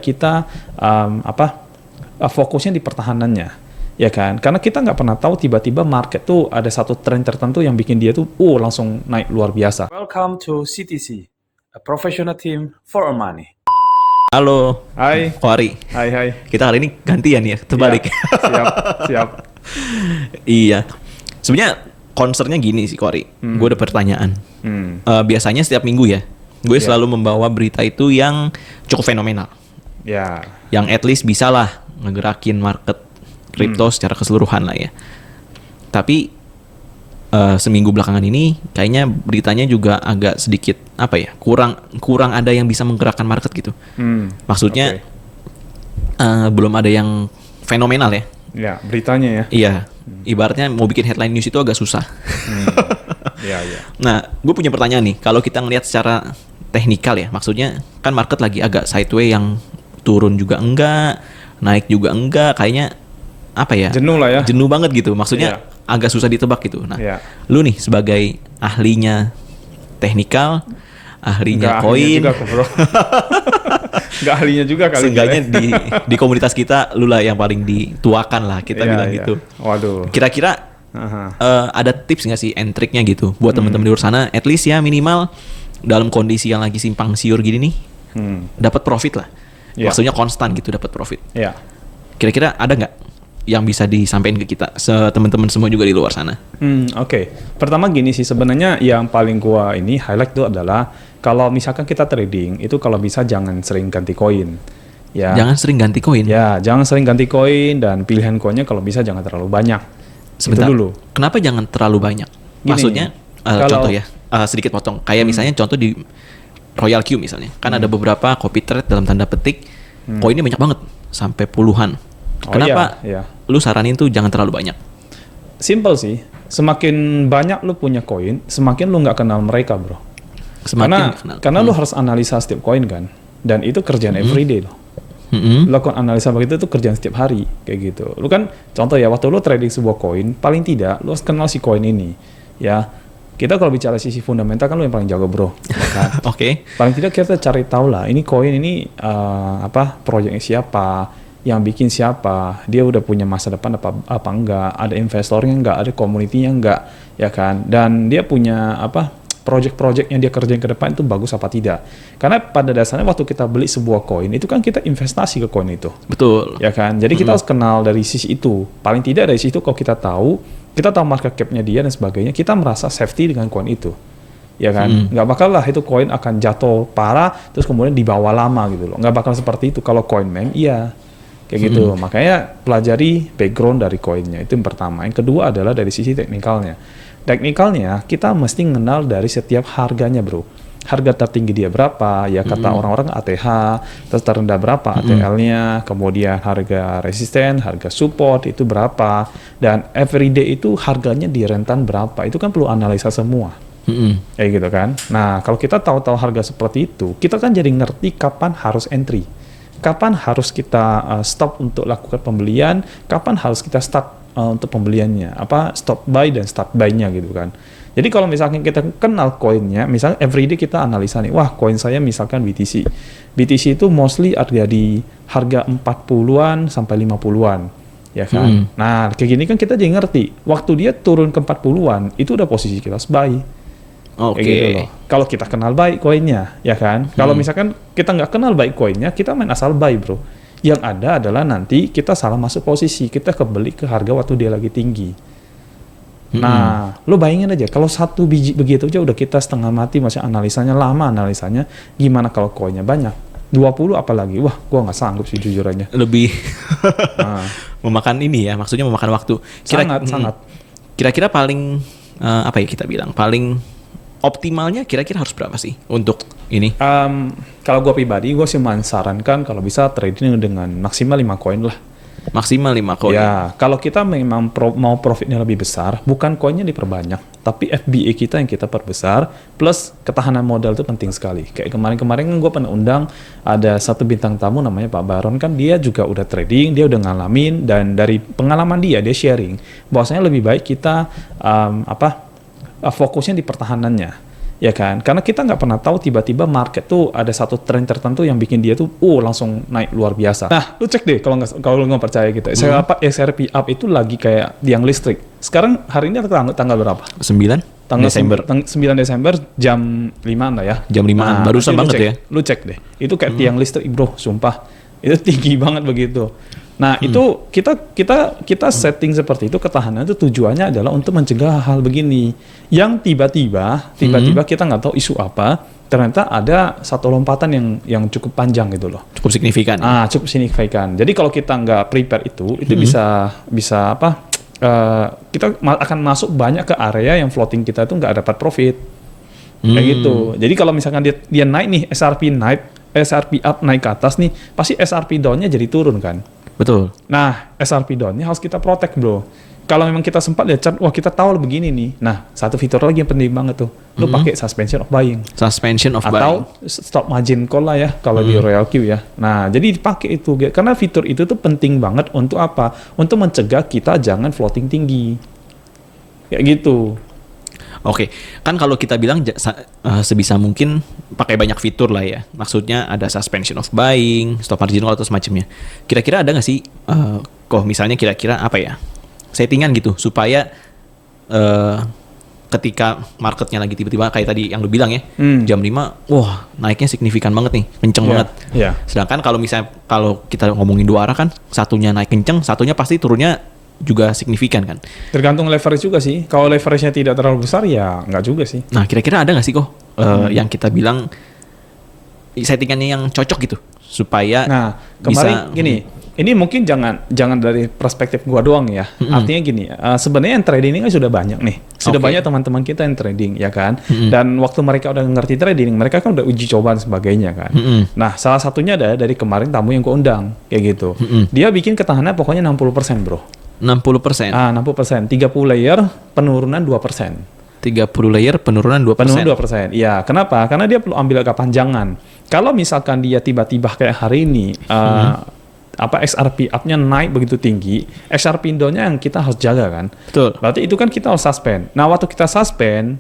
baik kita fokusnya di pertahanannya, ya kan? Karena kita nggak pernah tahu tiba-tiba market tuh ada satu tren tertentu yang bikin dia tuh langsung naik luar biasa. Welcome to CTC, a professional team for our money. Halo, Hai. Koari. Hai. Kita hari ini gantian ya, terbalik. Ya, siap. Iya. Sebenarnya concernnya gini sih, Koari. Gue ada pertanyaan. Biasanya setiap minggu ya, gue selalu membawa berita itu yang cukup fenomenal. Ya. Yang at least bisa lah ngegerakin market kripto secara keseluruhan lah ya. Tapi seminggu belakangan ini kayaknya beritanya juga agak sedikit kurang ada yang bisa menggerakkan market gitu. Maksudnya belum ada yang fenomenal ya. Ya, beritanya ya. Iya. Ibaratnya mau bikin headline news itu agak susah. Iya. Nah, gue punya pertanyaan nih. Kalau kita ngelihat secara teknikal ya, maksudnya kan market lagi agak sideways yang turun juga enggak, naik juga enggak, kayaknya apa ya? Jenuh lah ya. Jenuh banget gitu. Maksudnya agak susah ditebak gitu. Nah, lu nih sebagai ahlinya teknikal, ahlinya koin, nggak ahlinya juga kali. Seenggaknya di komunitas kita, lu lah yang paling dituakan lah kita bilang gitu. Waduh. Kira-kira ada tips nggak sih, and triknya gitu buat teman-teman di luar sana, at least ya minimal dalam kondisi yang lagi simpang siur gini nih, dapat profit lah. Maksudnya konstan gitu dapat profit. Kira-kira ada nggak yang bisa disampaikan ke kita, teman-teman semua juga di luar sana? Oke. Pertama gini sih, sebenarnya yang paling gua ini highlight itu adalah kalau misalkan kita trading itu kalau bisa jangan sering ganti koin. Ya. Jangan sering ganti koin. Ya, jangan sering ganti koin dan pilihan koinnya kalau bisa jangan terlalu banyak. Sebentar. Itu dulu. Kenapa jangan terlalu banyak? Maksudnya contoh ya, sedikit potong. Kayak misalnya contoh di Royal Q misalnya, kan ada beberapa copy trade dalam tanda petik, koinnya banyak banget sampai puluhan. Kenapa lu saranin tuh jangan terlalu banyak? Simple sih. Semakin banyak lu punya koin, semakin lu nggak kenal mereka, bro. Karena lu harus analisa setiap koin kan. Dan itu kerjaan everyday loh. Lakukan analisa begitu itu kerjaan setiap hari kayak gitu. Lu kan contoh ya, waktu lu trading sebuah koin, paling tidak lu harus kenal si koin ini. Ya. Kita kalau bicara sisi fundamental kan lu yang paling jago, bro. Kan? Oke. Paling tidak kita cari tahu lah, ini koin ini proyeknya siapa, yang bikin siapa, dia udah punya masa depan apa enggak, ada investornya enggak, ada community-nya enggak, ya kan, dan dia punya project-project yang dia kerjain ke depan itu bagus apa tidak. Karena pada dasarnya waktu kita beli sebuah koin itu kan kita investasi ke koin itu. Betul. Ya kan, jadi kita harus kenal dari sisi itu. Paling tidak dari sisi itu kalau kita tahu market cap-nya dia dan sebagainya, kita merasa safety dengan koin itu. Ya kan, nggak bakal lah itu koin akan jatuh parah terus kemudian dibawa lama gitu loh. Nggak bakal seperti itu kalau koin meme, iya. Kayak gitu. Makanya pelajari background dari koinnya. Itu yang pertama. Yang kedua adalah dari sisi teknikalnya. Teknikalnya kita mesti mengenal dari setiap harganya, bro. Harga tertinggi dia berapa, ya kata orang-orang ATH, terus terendah berapa ATL-nya, kemudian harga resisten, harga support itu berapa, dan everyday itu harganya di rentan berapa. Itu kan perlu analisa semua. Kayak gitu kan. Nah, kalau kita tahu harga seperti itu, kita kan jadi ngerti kapan harus entry. Kapan harus kita stop untuk lakukan pembelian, kapan harus kita start untuk pembeliannya, stop buy dan start buy-nya gitu kan. Jadi kalau misalkan kita kenal koinnya, misalnya everyday kita analisa nih, wah koin saya misalkan BTC. BTC itu mostly ada di harga 40-an sampai 50-an, ya kan. Nah, kayak gini kan kita jadi ngerti, waktu dia turun ke 40-an, itu udah posisi kita buy. Oke. Gitu loh. Kalau kita kenal baik koinnya, ya kan. Kalau misalkan kita nggak kenal baik koinnya, kita main asal buy, bro. Yang ada adalah nanti kita salah masuk posisi, kita kebeli ke harga waktu dia lagi tinggi. Nah, lo bayangin aja, kalau satu biji begitu aja udah kita setengah mati, masih analisanya lama analisanya. Gimana kalau koinnya banyak? 20 apalagi? Wah, gua nggak sanggup sih jujur aja. Lebih memakan ini ya, maksudnya memakan waktu. Sangat. Kira-kira paling kita bilang paling optimalnya kira-kira harus berapa sih untuk ini? Kalau gue pribadi, gue sih mensarankan kalau bisa trading dengan maksimal 5 koin lah. Maksimal 5 koin? Ya, kalau kita memang mau profitnya lebih besar, bukan koinnya diperbanyak, tapi FBA kita yang kita perbesar, plus ketahanan modal itu penting sekali. Kayak kemarin-kemarin gue pernah undang, ada satu bintang tamu namanya Pak Baron, kan dia juga udah trading, dia udah ngalamin, dan dari pengalaman dia sharing, bahwasanya lebih baik kita fokusnya di pertahanannya. ya kan? Karena kita nggak pernah tahu tiba-tiba market tuh ada satu tren tertentu yang bikin dia tuh langsung naik luar biasa. Nah, lu cek deh kalau lu nggak percaya gitu. XRP up itu lagi kayak tiang listrik. Sekarang hari ini tanggal berapa? 9 Desember. 9 Desember jam 5 lah ya. Jam 5-an, barusan banget ya. Lu cek deh. Itu kayak tiang listrik, bro, sumpah. Itu tinggi banget begitu. Nah, itu kita setting seperti itu, ketahanan itu tujuannya adalah untuk mencegah hal begini. Yang tiba-tiba kita nggak tahu isu apa, ternyata ada satu lompatan yang cukup panjang gitu loh. Cukup signifikan. Cukup signifikan. Jadi kalau kita nggak prepare itu bisa apa? Kita akan masuk banyak ke area yang floating kita itu nggak dapat profit. Kayak gitu. Jadi kalau misalkan dia naik nih, SRP up naik ke atas nih, pasti SRP down-nya jadi turun kan. Betul. Nah, SRP down-nya harus kita protect, bro. Kalau memang kita sempat lihat chart, wah kita tahu begini nih. Nah, satu fitur lagi yang penting banget tuh. Lu pakai suspension of buying. Suspension of buying. Atau stop margin call lah ya, kalau di Royal Q ya. Nah, jadi dipakai itu. Karena fitur itu tuh penting banget untuk apa? Untuk mencegah kita jangan floating tinggi. Kayak gitu. Oke, kan kalau kita bilang sebisa mungkin pakai banyak fitur lah ya. Maksudnya ada suspension of buying, stop margin call atau semacamnya. Kira-kira ada nggak sih, misalnya kira-kira apa ya, settingan gitu supaya ketika marketnya lagi tiba-tiba kayak tadi yang lu bilang ya, jam 5, wah naiknya signifikan banget nih, kenceng banget. Sedangkan kalau kita ngomongin dua arah kan, satunya naik kenceng, satunya pasti turunnya juga signifikan kan. Tergantung leverage juga sih. Kalau leverage-nya tidak terlalu besar ya nggak juga sih. Nah, kira-kira ada nggak sih yang kita bilang settingannya yang cocok gitu supaya kemarin bisa, gini, ini mungkin jangan dari perspektif gua doang ya. Artinya gini, sebenarnya yang trading ini kan sudah banyak nih. Sudah banyak teman-teman kita yang trading ya kan. Dan waktu mereka udah ngerti trading, mereka kan udah uji coba dan sebagainya kan. Nah, salah satunya ada dari kemarin tamu yang gua undang kayak gitu. Dia bikin ketahanan pokoknya 60%, bro. 60%. 60%. 30 layer penurunan 2%. 30 layer penurunan 2%. Penurunan 2%. Iya, kenapa? Karena dia perlu ambil agak panjangan. Kalau misalkan dia tiba-tiba kayak hari ini XRP up-nya naik begitu tinggi, XRP down-nya yang kita harus jaga kan. Betul. Berarti itu kan kita harus suspend. Nah, waktu kita suspend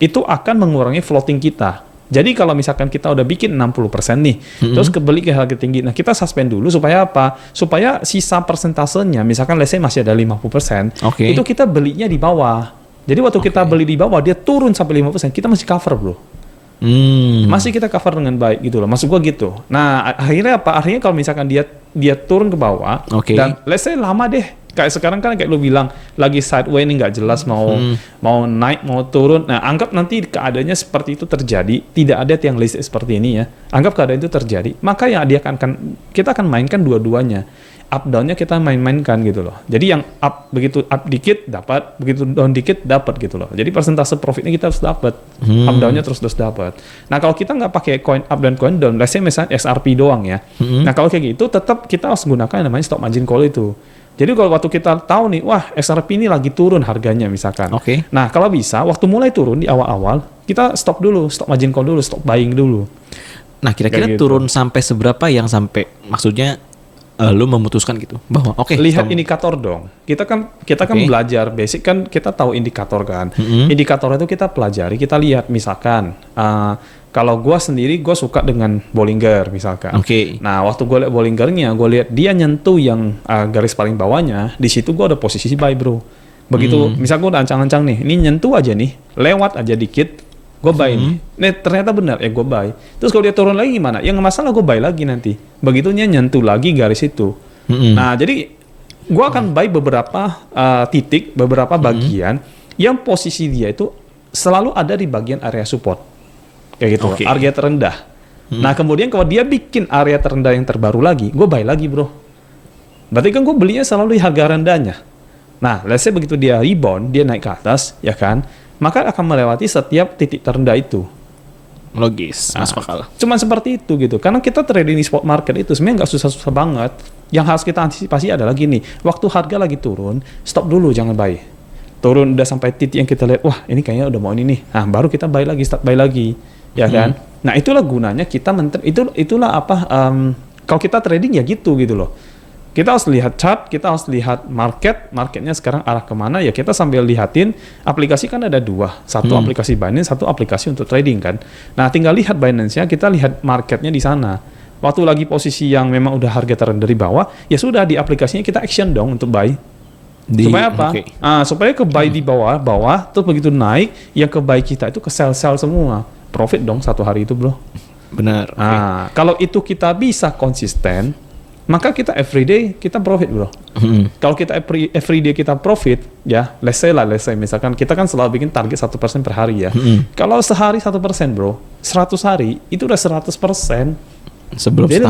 itu akan mengurangi floating kita. Jadi kalau misalkan kita udah bikin 60% nih, terus kebeli ke harga tinggi, nah kita suspend dulu supaya apa? Supaya sisa persentasenya, misalkan let's say masih ada 50%, itu kita belinya di bawah. Jadi waktu kita beli di bawah, dia turun sampai 50%, kita masih cover, bro. Masih kita cover dengan baik gitu loh, maksud gua gitu. Nah, akhirnya apa? Akhirnya kalau misalkan dia turun ke bawah, dan let's say lama deh, kayak sekarang kan kayak lu bilang lagi sideways ini nggak jelas mau naik mau turun. Nah, anggap nanti keadaannya seperti itu terjadi, tidak ada tiang listrik seperti ini ya. Anggap keadaan itu terjadi, maka yang kita akan mainkan dua-duanya. Up down-nya kita main-mainkan gitu loh. Jadi yang begitu up dikit dapat, begitu down dikit dapat gitu loh. Jadi persentase profitnya kita harus dapat. Up down-nya terus dapat. Nah, kalau kita nggak pakai coin up dan coin down, let's say misalnya XRP doang ya. Nah, kalau kayak gitu tetap kita harus gunakan yang namanya stop margin call itu. Jadi kalau waktu kita tahu nih, wah XRP ini lagi turun harganya misalkan. Nah, kalau bisa waktu mulai turun di awal-awal, kita stop dulu, stop margin call dulu, stop buying dulu. Nah, kira-kira turun sampai seberapa yang sampai maksudnya lu memutuskan gitu bahwa lihat indikator dong. Kita kan belajar basic kan, kita tahu indikator kan. Indikator itu kita pelajari, kita lihat misalkan kalau gue sendiri gue suka dengan Bollinger misalkan. Nah, waktu gue lihat Bollingernya, gue lihat dia nyentuh yang garis paling bawahnya, di situ gue ada posisi buy, bro. Begitu misal gue udah ancang-ancang nih, ini nyentuh aja nih, lewat aja dikit, gue buy nih. Nih ternyata benar, gue buy. Terus kalau dia turun lagi gimana? Yang masalah gue buy lagi nanti. Begitunya nyentuh lagi garis itu. Nah, jadi gue akan buy beberapa titik, beberapa bagian yang posisi dia itu selalu ada di bagian area support. Kayak gitu, area terendah. Nah, kemudian kalau dia bikin area terendah yang terbaru lagi, gue buy lagi, bro. Berarti kan gue belinya selalu di harga rendahnya. Nah, let's say begitu dia rebound, dia naik ke atas, ya kan, maka akan melewati setiap titik terendah itu. Logis, masuk akal. Cuman seperti itu gitu. Karena kita trading di spot market itu sebenarnya nggak susah-susah banget. Yang harus kita antisipasi adalah gini, waktu harga lagi turun, stop dulu, jangan buy. Turun udah sampai titik yang kita lihat, wah ini kayaknya udah mau ini nih. Nah, baru kita buy lagi, start buy lagi. Ya kan? Nah, itulah gunanya kita itulah apa kalau kita trading ya gitu loh. Kita harus lihat chart, kita harus lihat marketnya sekarang arah kemana, ya kita sambil lihatin aplikasi kan ada dua, satu aplikasi Binance, satu aplikasi untuk trading kan. Nah tinggal lihat Binance-nya, kita lihat marketnya di sana. Waktu lagi posisi yang memang udah harga terendah di bawah, ya sudah di aplikasinya kita action dong untuk buy. Supaya apa? Okay. Supaya ke buy di bawah, terus begitu naik, yang ke buy kita itu ke sell semua. Profit dong satu hari itu bro. Benar. Kalau itu kita bisa konsisten, maka kita everyday kita profit bro. Kalau kita everyday kita profit, ya let's say misalkan kita kan selalu bikin target 1% per hari ya. Kalau sehari 1% bro, 100 hari itu udah 100%. Sebelum jadi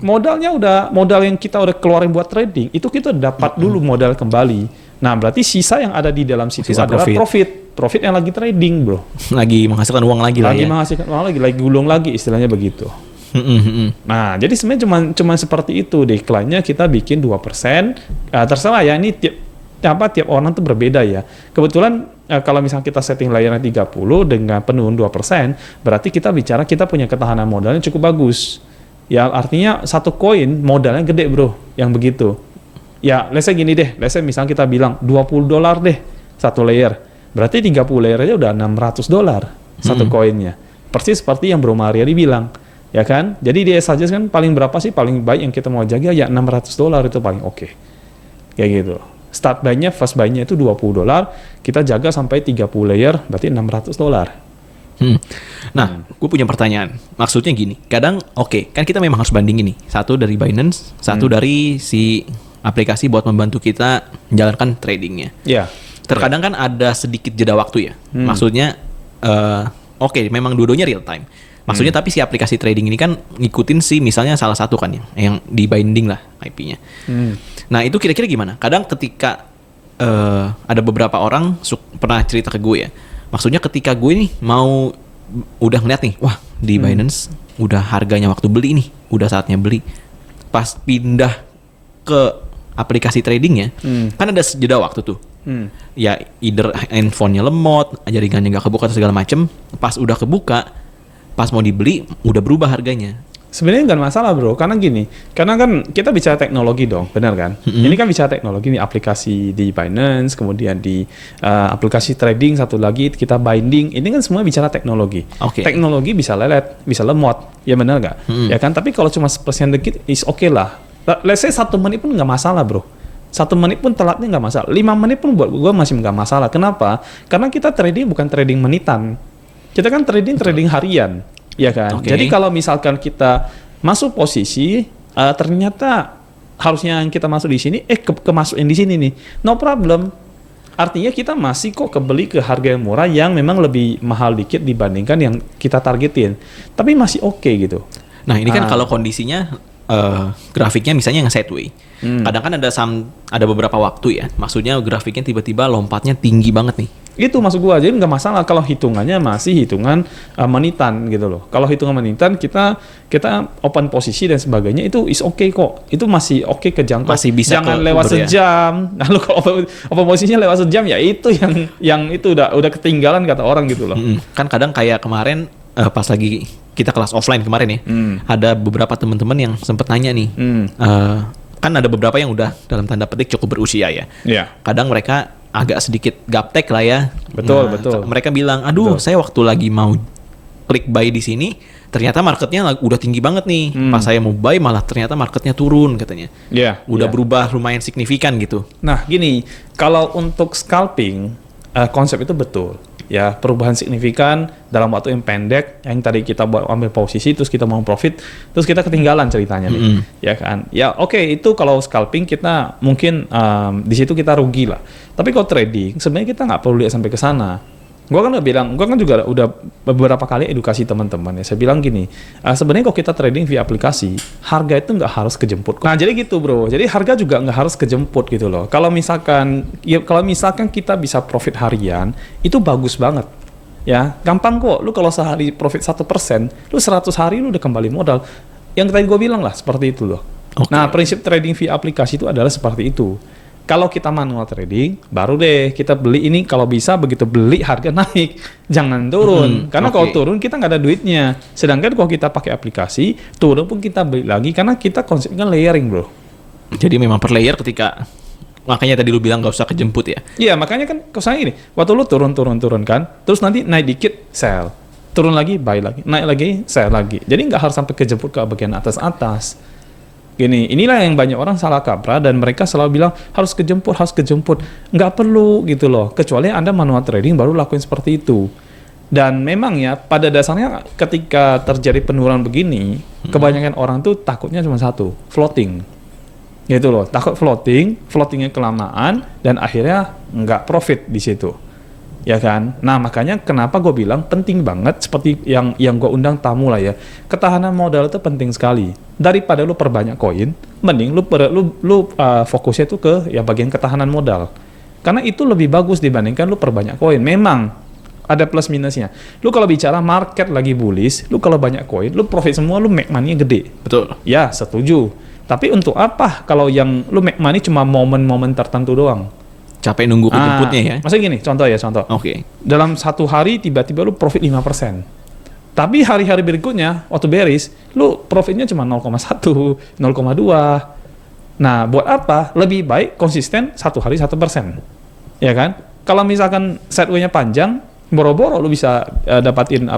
modal yang kita udah keluarin buat trading itu kita dapat dulu modal kembali. Nah berarti sisa yang ada di dalam situ adalah profit yang lagi trading bro. Lagi menghasilkan uang lagi lah ya. Menghasilkan uang lagi gulung lagi istilahnya begitu. Nah jadi sebenarnya cuma seperti itu, decline-nya kita bikin 2%. Terserah ya, ini tiap orang tuh berbeda ya. Kebetulan kalau misalnya kita setting layanan 30 dengan penurunan 2%, berarti kita bicara kita punya ketahanan modalnya cukup bagus. Ya artinya satu koin modalnya gede bro, yang begitu. Ya let's say gini deh, let's say misalnya kita bilang $20 deh satu layer. Berarti 30 layer aja udah $600 satu koinnya. Persis seperti yang Bro Mariadi bilang. Ya kan? Jadi dia saja kan paling berapa sih paling baik yang kita mau jaga ya $600 itu paling oke. Kayak gitu. Start buy-nya, first buy-nya itu $20, kita jaga sampai 30 layer, berarti $600. Nah, gue punya pertanyaan. Maksudnya gini, kadang kan kita memang harus bandingin nih. Satu dari Binance, satu dari si aplikasi buat membantu kita menjalankan tradingnya. Iya. Terkadang kan ada sedikit jeda waktu ya. Maksudnya, memang dua-duanya real time. Maksudnya tapi si aplikasi trading ini kan ngikutin misalnya salah satu kan yang di binding lah IP-nya. Nah itu kira-kira gimana? Kadang ketika ada beberapa orang pernah cerita ke gue ya. Maksudnya ketika gue nih mau udah ngeliat nih, wah di Binance udah harganya waktu beli nih, udah saatnya beli. Pas pindah ke aplikasi tradingnya, kan ada jeda waktu tuh. Ya either handphonenya lemot, jaringannya nggak kebuka atau segala macem. Pas udah kebuka, pas mau dibeli udah berubah harganya. Sebenarnya nggak masalah bro, karena kan kita bicara teknologi dong, benar kan? Ini kan bicara teknologi nih, aplikasi di Binance, kemudian di aplikasi trading satu lagi kita binding, ini kan semua bicara teknologi. Teknologi bisa lelet, bisa lemot, ya benar nggak? Ya kan? Tapi kalau cuma sepersen dikit, is oke lah. Let's say 1 menit pun nggak masalah bro. 1 menit pun telatnya nggak masalah. 5 menit pun buat gue masih nggak masalah. Kenapa? Karena kita trading bukan trading menitan. Kita kan trading harian, ya kan? Jadi kalau misalkan kita masuk posisi, ternyata harusnya yang kita masuk di sini, kemasukin di sini nih, no problem. Artinya kita masih kok kebeli ke harga yang murah yang memang lebih mahal dikit dibandingkan yang kita targetin, tapi masih oke gitu. Nah ini kan kalau kondisinya grafiknya misalnya yang sideways. Kadang kan ada beberapa waktu ya, maksudnya grafiknya tiba-tiba lompatnya tinggi banget nih. Itu maksud gua, jadi nggak masalah kalau hitungannya masih hitungan menitan gitu loh. Kalau hitungan menitan kita open posisi dan sebagainya itu is okay kok. Itu masih oke kejangkau. Masih bisa jangan lewat sejam. Lalu kalau open posisinya lewat sejam ya itu yang itu udah ketinggalan kata orang gitu loh. Kan kadang kayak kemarin pas lagi kita kelas offline kemarin ya, ada beberapa teman-teman yang sempat nanya nih. Kan ada beberapa yang udah dalam tanda petik cukup berusia ya. Kadang mereka agak sedikit gaptek lah ya. Betul. Mereka bilang, saya waktu lagi mau klik buy di sini, ternyata marketnya udah tinggi banget nih. Pas saya mau buy malah ternyata marketnya turun katanya. Udah berubah lumayan signifikan gitu. Nah gini, kalau untuk scalping, konsep itu betul. Ya perubahan signifikan dalam waktu yang pendek, yang tadi kita ambil posisi terus kita mau profit terus kita ketinggalan ceritanya nih, ya kan? Ya oke, itu kalau scalping kita mungkin di situ kita rugi lah. Tapi kalau trading sebenarnya kita nggak perlu lihat sampai ke sana. Gua kan juga udah beberapa kali edukasi teman-teman ya. Saya bilang gini, sebenarnya kalau kita trading via aplikasi, harga itu nggak harus kejemput. Nah jadi gitu bro, jadi harga juga nggak harus kejemput gitu loh. Kalau misalkan kita bisa profit harian, itu bagus banget. Ya, gampang kok. Lu kalau sehari profit 1%, lu 100 hari lu udah kembali modal. Yang tadi gue bilang lah seperti itu loh. Nah prinsip trading via aplikasi itu adalah seperti itu. Kalau kita manual trading, baru deh kita beli ini, kalau bisa begitu beli harga naik, jangan turun. Karena kalau turun kita nggak ada duitnya. Sedangkan kalau kita pakai aplikasi, turun pun kita beli lagi karena kita konsepnya layering bro. Jadi memang per layer ketika, makanya tadi lu bilang nggak usah kejemput ya. Iya, makanya kan kesannya gini, waktu lu turun kan, terus nanti naik dikit, sell. Turun lagi, buy lagi. Naik lagi, sell lagi. Jadi nggak harus sampai kejemput ke bagian atas-atas. Gini, inilah yang banyak orang salah kaprah dan mereka selalu bilang harus kejemput. Nggak perlu gitu loh. Kecuali Anda manual trading baru lakuin seperti itu. Dan memang ya, pada dasarnya ketika terjadi penurunan begini, kebanyakan orang tuh takutnya cuma satu, floating. Gitu loh, takut floatingnya kelamaan, dan akhirnya nggak profit di situ. Ya kan? Nah, makanya kenapa gue bilang penting banget, seperti yang gue undang tamu lah ya, ketahanan modal itu penting sekali. Daripada lu perbanyak koin, mending lu fokusnya tuh ke ya bagian ketahanan modal. Karena itu lebih bagus dibandingkan lu perbanyak koin. Memang ada plus minusnya. Lu kalau bicara market lagi bullish, lu kalau banyak koin, lu profit semua, lu make money-nya gede. Betul. Ya, setuju. Tapi untuk apa kalau yang lu make money cuma momen-momen tertentu doang? Capek nunggu kejemputnya ya. Maksudnya gini, contoh. Oke. Dalam satu hari tiba-tiba lu profit 5%. Tapi hari-hari berikutnya, waktu bearish, lu profitnya cuma 0,1, 0,2. Nah, buat apa? Lebih baik konsisten satu hari 1%. Ya kan? Kalau misalkan sideway-nya panjang, boro-boro lu bisa dapatin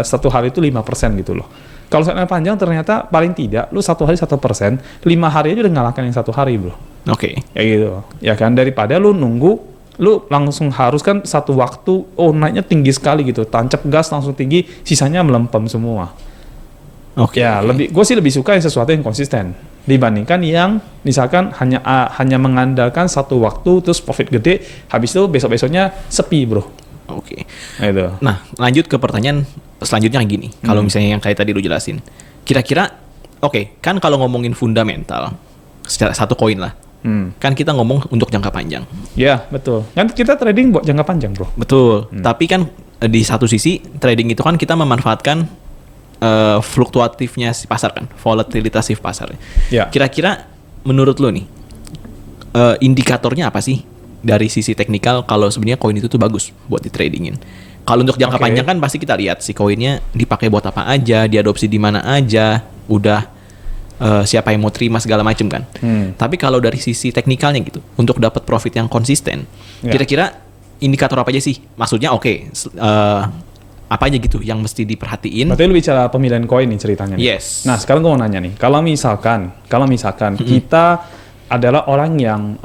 satu hari itu 5% gitu loh. Kalau sideway panjang ternyata paling tidak lu satu hari 1%, 5 hari aja udah ngalahkan yang satu hari, bro. Oke. Ya gitu. Ya kan, daripada lu nunggu, lu langsung harus kan satu waktu, naiknya tinggi sekali gitu, tancap gas langsung tinggi, sisanya melempem semua. Oke. Ya, gue sih lebih suka yang sesuatu yang konsisten dibandingkan yang misalkan hanya mengandalkan satu waktu terus profit gede, habis itu besok-besoknya sepi, bro. Oke. Gitu. Nah, lanjut ke pertanyaan selanjutnya gini. Kalau misalnya yang kayak tadi lu jelasin, kira-kira kan kalau ngomongin fundamental secara satu koin lah, kan kita ngomong untuk jangka panjang. Ya, betul. Kan kita trading buat jangka panjang, bro. Betul. Tapi kan di satu sisi trading itu kan kita memanfaatkan fluktuatifnya si pasar kan, volatilitas si pasar. Ya. Kira-kira menurut lo nih, indikatornya apa sih dari sisi teknikal kalau sebenarnya koin itu tuh bagus buat di tradingin? Kalau untuk jangka panjang kan pasti kita lihat si koinnya dipakai buat apa aja, diadopsi di mana aja, udah siapa yang mau terima segala macam kan. Tapi kalau dari sisi teknikalnya gitu, untuk dapat profit yang konsisten, kira-kira indikator apa aja sih? Maksudnya apa aja gitu yang mesti diperhatiin? Berarti lu bicara pemilihan koin nih ceritanya nih. Yes. Nah, sekarang gue mau nanya nih, kalau misalkan kita adalah orang yang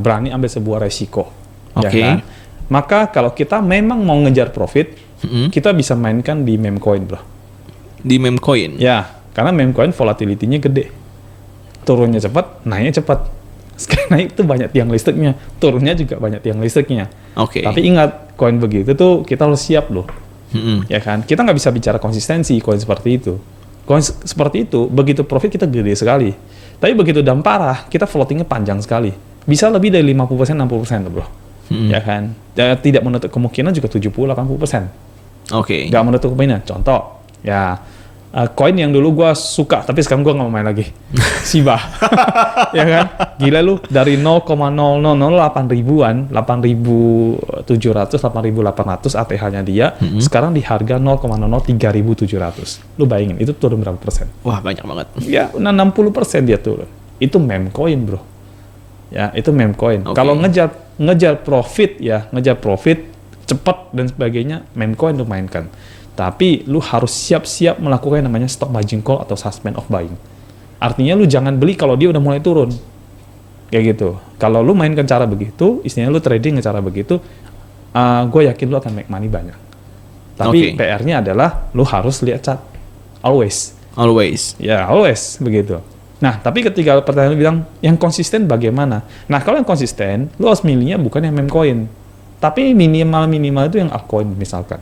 berani ambil sebuah resiko, ya kan? Maka kalau kita memang mau ngejar profit, kita bisa mainkan di meme coin, bro. Di meme coin? Ya, karena meme coin volatility-nya gede. Turunnya cepat, naiknya cepat. Sekali naik itu banyak tiang listriknya, turunnya juga banyak tiang listriknya. Tapi ingat, koin begitu tuh kita harus siap loh. Ya kan? Kita nggak bisa bicara konsistensi koin seperti itu. Koin seperti itu, begitu profit kita gede sekali. Tapi begitu dalam parah, kita floatingnya panjang sekali. Bisa lebih dari 50%, 60% loh, bro. Ya kan? Tidak menutup kemungkinan juga 70-80%. Nggak menutup kemungkinan. Contoh, ya koin yang dulu gue suka, tapi sekarang gue nggak mau main lagi. Shiba. Ya kan? Gila lu, dari 0,0008 ribuan, 8.700, 8.800 ATH-nya dia, sekarang di harga 0,003.700. Lu bayangin, itu turun berapa persen? Wah, banyak banget. Ya, 60% dia turun. Itu meme coin, bro. Ya, itu meme coin. Kalau ngejar profit cepat dan sebagainya, meme coin lu mainkan. Tapi lu harus siap-siap melakukan yang namanya stop margin call atau suspend of buying. Artinya lu jangan beli kalau dia udah mulai turun. Kayak gitu. Kalau lu mainkan cara begitu, istilahnya lu trading dengan cara begitu, gue yakin lu akan make money banyak. Tapi PR-nya adalah lu harus lihat chart. Always. Ya, always begitu. Nah, tapi ketika pertanyaan lu bilang, yang konsisten bagaimana? Nah, kalau yang konsisten, lu harus milihnya bukan yang meme coin. Tapi minimal itu yang altcoin misalkan.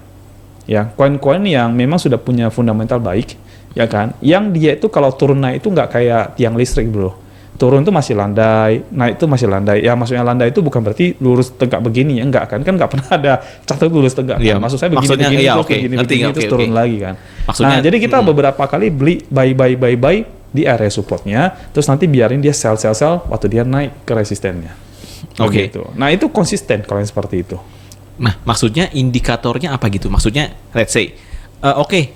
Ya, koin-koin yang memang sudah punya fundamental baik, ya kan? Yang dia itu kalau turun naik itu nggak kayak tiang listrik, bro. Turun itu masih landai, naik itu masih landai. Ya, maksudnya landai itu bukan berarti lurus tegak begini, ya enggak kan? Kan nggak pernah ada catat lurus tegak. Iya, kan? Maksud saya begini, terus turun lagi kan. Nah, jadi kita beberapa kali beli buy di area supportnya, terus nanti biarin dia sell waktu dia naik ke resistennya. Gitu. Nah, itu konsisten kalau yang seperti itu. Nah, maksudnya indikatornya apa gitu? Maksudnya, let's say,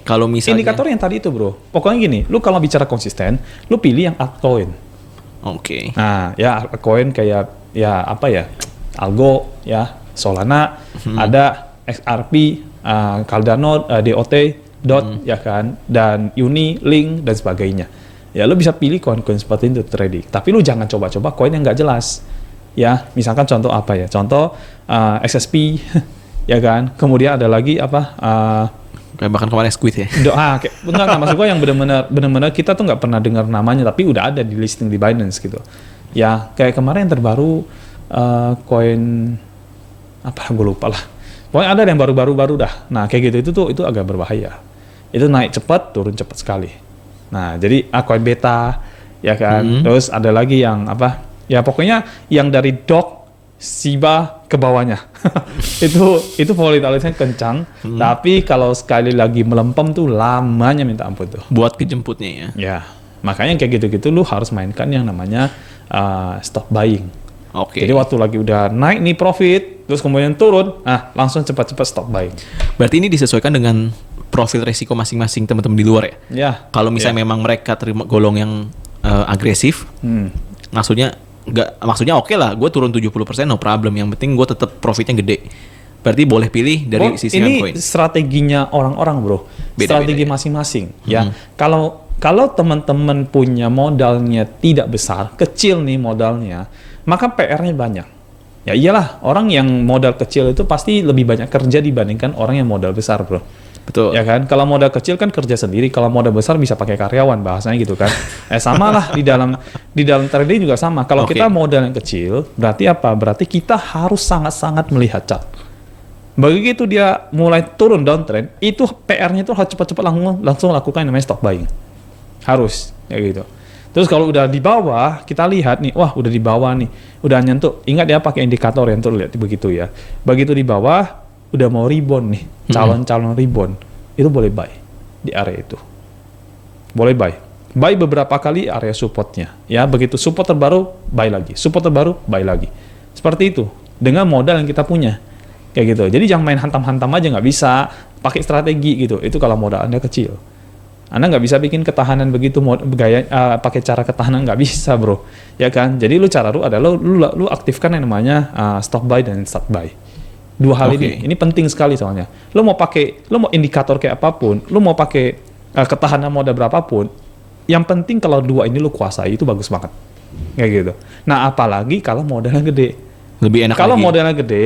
kalau misalnya... Indikator yang tadi itu, bro. Pokoknya gini, lu kalau bicara konsisten, lu pilih yang altcoin. Oke. Nah, ya koin kayak ya apa ya? Algo ya, Solana, ada XRP, Cardano, DOT, DOT ya kan, dan Uni, Link dan sebagainya. Ya lu bisa pilih koin-koin seperti itu trading. Tapi lu jangan coba-coba koin yang nggak jelas. Ya, misalkan contoh apa ya? Contoh XSP ya kan. Kemudian ada lagi apa? Kayak bahkan kemarin Squid ya. Kayak, enggak maksud gue yang benar-benar kita tuh nggak pernah dengar namanya tapi udah ada di listing di Binance gitu. Ya, kayak kemarin yang terbaru koin apa gue lupa lah. Pokoknya ada yang baru dah. Nah, kayak gitu itu agak berbahaya. Itu naik cepat, turun cepat sekali. Nah, jadi koin beta ya kan. Terus ada lagi yang apa? Ya pokoknya yang dari DOG Shiba ke bawahnya. itu volatilitasnya kencang, tapi kalau sekali lagi melempem tuh lamanya minta ampun tuh. Buat kejemputnya ya. Ya, makanya kayak gitu-gitu lu harus mainkan yang namanya stop buying. Oke. Jadi waktu lagi udah naik nih profit, terus kemudian turun, langsung cepat-cepat stop buying. Berarti ini disesuaikan dengan profil resiko masing-masing teman-teman di luar ya? Ya. Kalau misalnya memang mereka terima golong yang agresif, maksudnya oke lah, gue turun 70% no problem. Yang penting gue tetap profitnya gede. Berarti boleh pilih dari sisi koin. Ini strateginya orang-orang bro, strategi masing-masing. Ya, kalau teman-teman punya modalnya tidak besar, kecil nih modalnya, maka PR-nya banyak. Ya iyalah, orang yang modal kecil itu pasti lebih banyak kerja dibandingkan orang yang modal besar bro. Betul. Ya kan, kalau modal kecil kan kerja sendiri, kalau modal besar bisa pakai karyawan bahasanya gitu kan. Sama lah di dalam trading juga sama. Kalau kita modal yang kecil, berarti apa? Berarti kita harus sangat-sangat melihat chart. Begitu dia mulai turun downtrend, itu PR-nya itu harus cepat-cepat langsung lakukan yang namanya stop buying. Harus, ya gitu. Terus kalau udah di bawah, kita lihat nih, wah udah di bawah nih, udah nyentuh. Ingat ya pakai indikator yang tuh lihat begitu ya. Begitu di bawah, udah mau rebound nih, calon-calon rebound, itu boleh buy di area itu. Boleh buy. Buy beberapa kali area supportnya. Ya, begitu support terbaru, buy lagi. Support terbaru, buy lagi. Seperti itu. Dengan modal yang kita punya. Kayak gitu. Jadi jangan main hantam-hantam aja, nggak bisa. Pakai strategi gitu. Itu kalau modal Anda kecil. Anda nggak bisa bikin ketahanan begitu pakai cara ketahanan, nggak bisa bro. Ya kan? Jadi cara lu adalah lu aktifkan yang namanya stop buy dan start buy. Dua hal ini penting sekali soalnya. Lo mau indikator kayak apapun, lo mau pakai ketahanan modal berapapun, yang penting kalau dua ini lo kuasai itu bagus banget. Kayak gitu. Nah, apalagi kalau modalnya gede. Lebih enak kalau lagi. Modalnya gede,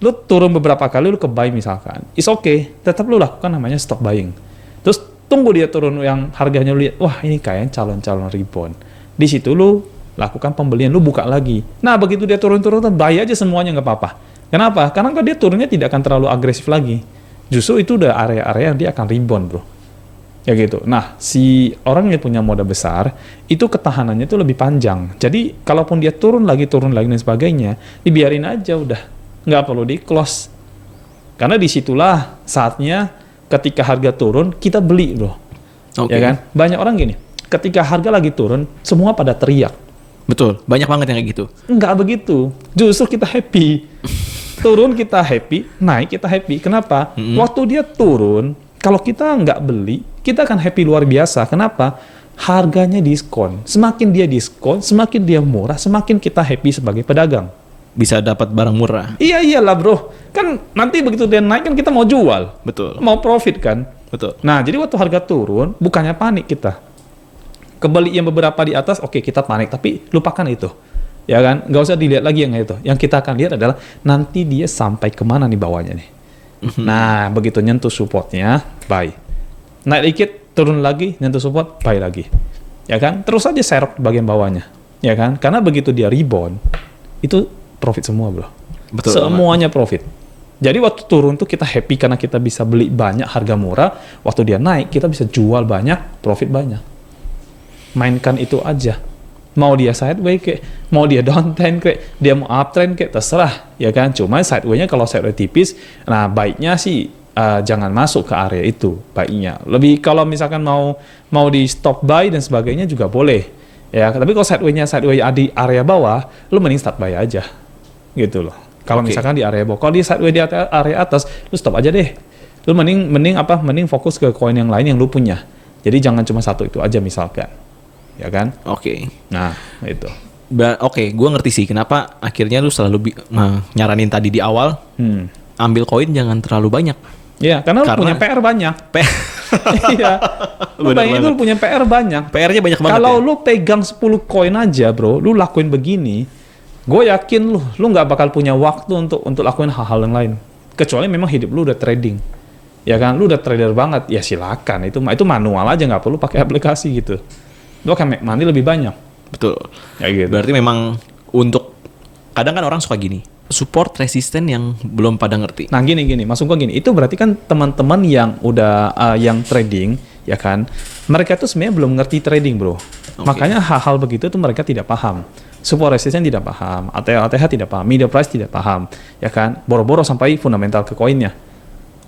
lo turun beberapa kali lo ke buy misalkan. It's okay, tetap lo lakukan namanya stop buying. Terus tunggu dia turun yang harganya lo lihat, wah ini kayaknya calon-calon rebound. Di situ lo lakukan pembelian, lo buka lagi. Nah, begitu dia turun-turun, buy aja semuanya nggak apa-apa. Kenapa? Karena kalau dia turunnya tidak akan terlalu agresif lagi. Justru itu udah area-area yang dia akan rebound, bro. Ya gitu. Nah, si orang yang punya modal besar, itu ketahanannya itu lebih panjang. Jadi, kalaupun dia turun lagi dan sebagainya, dibiarin aja udah. Nggak perlu di-close. Karena disitulah saatnya ketika harga turun, kita beli, bro. Ya kan? Banyak orang gini, ketika harga lagi turun, semua pada teriak. Betul, banyak banget yang kayak gitu. Nggak begitu. Justru kita happy. Turun kita happy, naik kita happy. Kenapa? Waktu dia turun, kalau kita nggak beli, kita akan happy luar biasa. Kenapa? Harganya diskon. Semakin dia diskon, semakin dia murah, semakin kita happy sebagai pedagang. Bisa dapat barang murah. Iyalah bro. Kan nanti begitu dia naik kan kita mau jual. Betul. Mau profit kan. Betul. Nah, jadi waktu harga turun, bukannya panik kita. Kebeli yang beberapa di atas, oke kita panik. Tapi lupakan itu. Ya kan, nggak usah dilihat lagi yang itu. Yang kita akan lihat adalah nanti dia sampai kemana nih bawahnya nih. Nah, begitu nyentuh supportnya, buy. Naik dikit, turun lagi, nyentuh support, buy lagi. Ya kan, terus aja serok bagian bawahnya. Ya kan, karena begitu dia rebound, itu profit semua bro. Betul. Semuanya profit. Jadi waktu turun tuh kita happy karena kita bisa beli banyak harga murah. Waktu dia naik, kita bisa jual banyak, profit banyak. Mainkan itu aja. Mau dia sideways kayak, mau dia downtrend kayak, dia mau uptrend kayak, terserah, ya kan. Cuma sideways-nya kalau sideways tipis, nah baiknya sih jangan masuk ke area itu, baiknya. Lebih kalau misalkan mau di stop buy dan sebagainya juga boleh, ya. Tapi kalau sideways di area bawah, lu mending start buy aja, gitu loh. Kalau misalkan di area bawah, kalau di sideways di area atas, lu stop aja deh. Lu mending fokus ke koin yang lain yang lu punya. Jadi jangan cuma satu itu aja misalkan. ya kan? Oke. Nah, itu. Oke, gue ngerti sih kenapa akhirnya lu selalu nyaranin tadi di awal ambil koin jangan terlalu banyak. Iya, karena lu punya PR banyak. Iya. Lu bayangin lu punya PR banyak. PR-nya banyak banget. Kalau lu pegang 10 koin aja, bro, lu lakuin begini, gue yakin lu nggak bakal punya waktu untuk lakuin hal-hal yang lain. Kecuali memang hidup lu udah trading. Ya kan, lu udah trader banget, ya silakan. Itu manual aja, nggak perlu pakai aplikasi gitu. Lu akan make money lebih banyak. Betul. Ya gitu. Berarti memang untuk kadang kan orang suka gini, support resisten yang belum pada ngerti. Nah gini, maksud gua gini, itu berarti kan teman-teman yang udah yang trading, ya kan, mereka tuh sebenarnya belum ngerti trading, bro. Makanya hal-hal begitu tuh mereka tidak paham. Support resisten tidak paham, ATH tidak paham, media price tidak paham, ya kan, boro-boro sampai fundamental ke koinnya.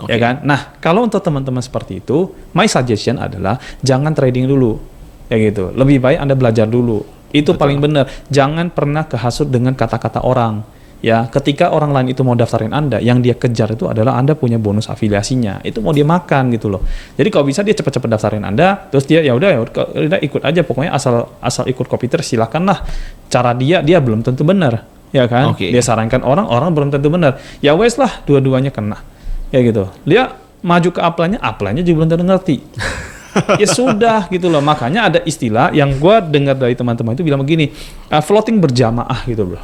Ya kan? Nah, kalau untuk teman-teman seperti itu, my suggestion adalah jangan trading dulu. Ya gitu. Lebih baik Anda belajar dulu. Itu paling benar. Jangan pernah kehasut dengan kata-kata orang. Ya, ketika orang lain itu mau daftarin Anda, yang dia kejar itu adalah Anda punya bonus afiliasinya. Itu mau dia makan gitu loh. Jadi kalau bisa dia cepat-cepat daftarin Anda, terus dia ya udah ikut aja, pokoknya asal ikut Kopiter silakanlah. Cara dia belum tentu benar, ya kan? Dia sarankan orang belum tentu benar. Ya wes lah, dua-duanya kena. Ya gitu. Dia maju ke upline-nya juga belum tentu ngerti. Ya sudah gitu loh. Makanya ada istilah yang gue dengar dari teman-teman itu bilang begini, floating berjamaah gitu bro.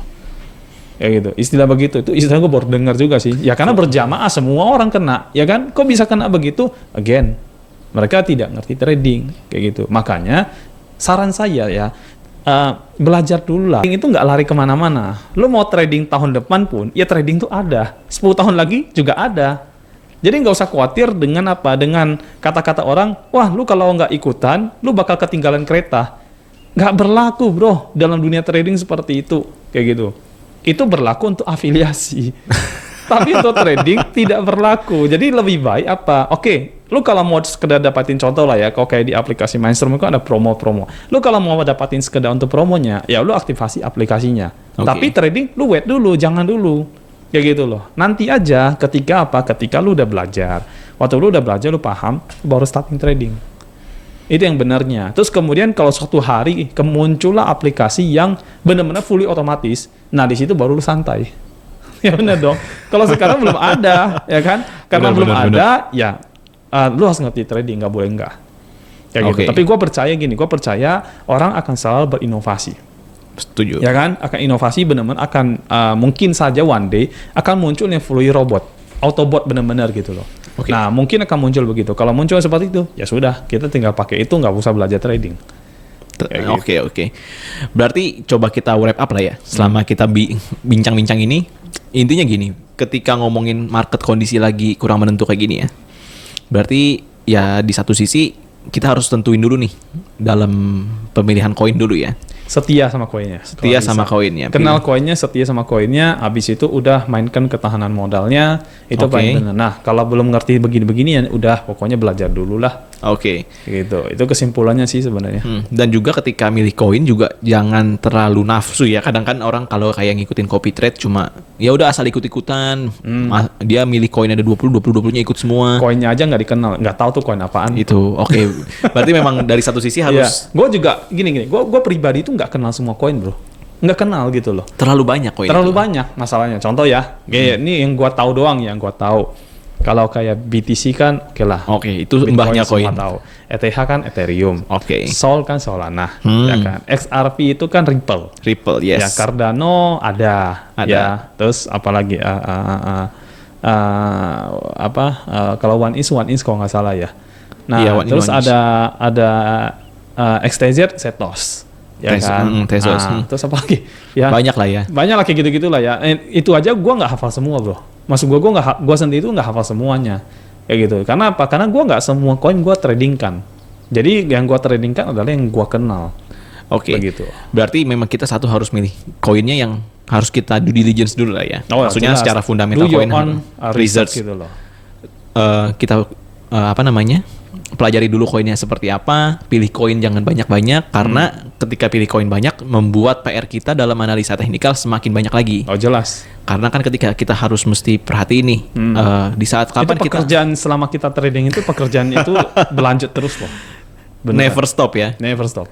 Ya gitu. Istilah begitu itu istilah gue baru dengar juga sih. Ya karena berjamaah semua orang kena. Ya kan? Kok bisa kena begitu? Again, mereka tidak ngerti trading kayak gitu. Makanya saran saya ya, belajar dulu lah. Trading itu nggak lari kemana-mana. Lo mau trading tahun depan pun, ya trading tuh ada. 10 tahun lagi juga ada. Jadi nggak usah khawatir dengan dengan kata-kata orang, wah lu kalau nggak ikutan, lu bakal ketinggalan kereta. Nggak berlaku bro, dalam dunia trading seperti itu, kayak gitu. Itu berlaku untuk afiliasi. Tapi untuk trading tidak berlaku. Jadi lebih baik Oke, lu kalau mau sekedar dapatin contoh lah ya, kalau kayak di aplikasi Mindstorm itu ada promo-promo. Lu kalau mau dapatin sekedar untuk promonya, ya lu aktivasi aplikasinya. Tapi trading, lu wait dulu, jangan dulu. Ya gitu loh. Nanti aja ketika lu udah belajar. Waktu lu udah belajar, lu paham, baru starting trading. Itu yang benarnya. Terus kemudian kalau suatu hari kemuncullah aplikasi yang benar-benar fully otomatis, nah di situ baru lu santai. Ya benar dong. Kalau sekarang belum ada, ya kan? Karena belum ada, ya lu harus ngerti trading, nggak boleh enggak. Kayak gitu. Tapi gue percaya orang akan selalu berinovasi. Setuju. Ya kan, akan inovasi benar-benar akan mungkin saja one day akan muncul yang fully robot, Autobot benar-benar gitu loh. Nah mungkin akan muncul begitu. Kalau muncul seperti itu, ya sudah kita tinggal pakai itu, nggak usah belajar trading. Oke. Berarti coba kita wrap up lah ya. Selama kita bincang-bincang ini, intinya gini, ketika ngomongin market kondisi lagi kurang menentu kayak gini ya, berarti ya di satu sisi kita harus tentuin dulu nih dalam pemilihan koin dulu ya. Setia sama koinnya. Kenal koinnya, setia sama koinnya, habis itu udah mainkan ketahanan modalnya, itu paling benar. Nah, kalau belum ngerti begini-begini ya udah pokoknya belajar dulu lah. Gitu. Itu kesimpulannya sih sebenarnya. Dan juga ketika milih koin juga jangan terlalu nafsu ya. Kadang kan orang kalau kayak ngikutin copy trade cuma ya udah asal ikut-ikutan. Dia milih koin ada 20-20-20-nya ikut semua. Koinnya aja nggak dikenal, nggak tahu tuh koin apaan. Itu. Berarti memang dari satu sisi harus. Gue juga gini. Gue pribadi tuh nggak kenal semua koin bro. Nggak kenal gitu loh. Terlalu banyak koin. Terlalu banyak masalahnya. Contoh ya, ini yang gue tahu doang yang gue tahu. Kalau kayak BTC kan, itu mbahnya koin. ETH kan Ethereum. Sol kan Solana, ya kan. XRP itu kan Ripple. Yes. Ya, Cardano ada. Ya. Terus apalagi kalau One Inch kalau nggak salah ya. Nah, terus ada XTZ Setos. Ya kan. Terus apa lagi? Ya. Banyak lah ya. Banyak lah kayak gitu-gitu lah ya. Itu aja gue nggak hafal semua bro. Maksud gue sendiri itu nggak hafal semuanya. Kayak gitu. Karena apa? Karena gue nggak semua koin gue tradingkan. Jadi yang gue tradingkan adalah yang gue kenal. Begitu. Berarti memang kita harus milih koinnya yang harus kita due diligence dulu lah ya. Maksudnya jelas. Secara fundamental koin research gitu loh. Kita pelajari dulu koinnya seperti apa, pilih koin jangan banyak-banyak karena ketika pilih koin banyak membuat PR kita dalam analisa teknikal semakin banyak lagi. Jelas. Karena kan ketika kita harus mesti perhatiin nih di saat kapan itu pekerjaan selama kita trading itu pekerjaan itu berlanjut terus loh. Never stop ya. Never stop.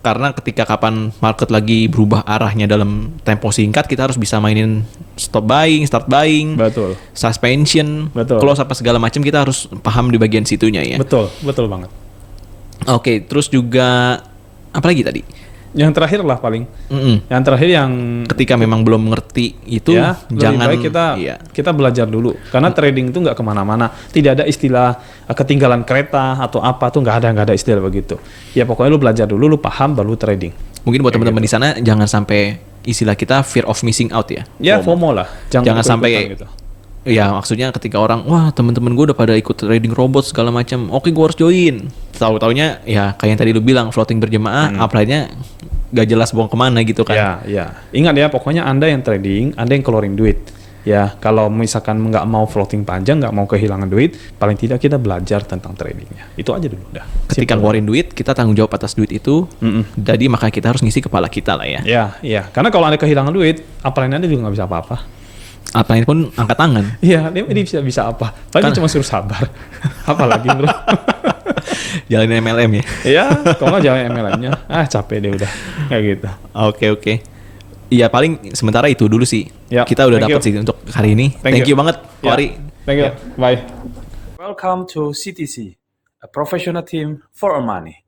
karena ketika kapan market lagi berubah arahnya dalam tempo singkat, kita harus bisa mainin stop buying, start buying, Betul. suspension, Betul. close apa segala macam, kita harus paham di bagian situnya ya. Betul banget. Oke, terus juga apa lagi tadi? Yang terakhir lah paling. Yang terakhir yang Ketika memang belum mengerti itu, ya, jangan lebih baik kita belajar dulu. Karena trading itu nggak kemana-mana. Tidak ada istilah ketinggalan kereta atau apa tuh, nggak ada istilah begitu. Ya pokoknya lu belajar dulu, lu paham baru trading. Mungkin buat teman-teman di sana jangan sampai istilah kita fear of missing out ya. Ya FOMO lah. Jangan sampai gitu. Ya maksudnya ketika orang, wah teman-teman gue udah pada ikut trading robot segala macam, oke gue harus join. Tahu-taunya ya kayak yang tadi lu bilang floating berjemaah, upline-nya gak jelas buang kemana gitu kan. Ya. Ingat ya, pokoknya Anda yang trading, Anda yang keluarin duit. Ya, kalau misalkan nggak mau floating panjang, nggak mau kehilangan duit, paling tidak kita belajar tentang tradingnya. Itu aja dulu udah. Ketika ngeluarin duit, kita tanggung jawab atas duit itu. Jadi maka kita harus ngisi kepala kita lah ya. Iya. Karena kalau Anda kehilangan duit, upline Anda juga nggak bisa apa-apa. Upline pun angkat tangan. Iya, dia bisa apa? Paling cuma suruh sabar. Apalagi bro. Jalanin MLM ya. Iya, kalau nggak jalan MLM-nya, capek deh udah kayak gitu. Oke. Iya paling sementara itu dulu sih. Ya, Kita udah dapat sih untuk hari ini. Thank you banget, Wari. Thank you. Bye. Welcome to CTC, a professional team for our money.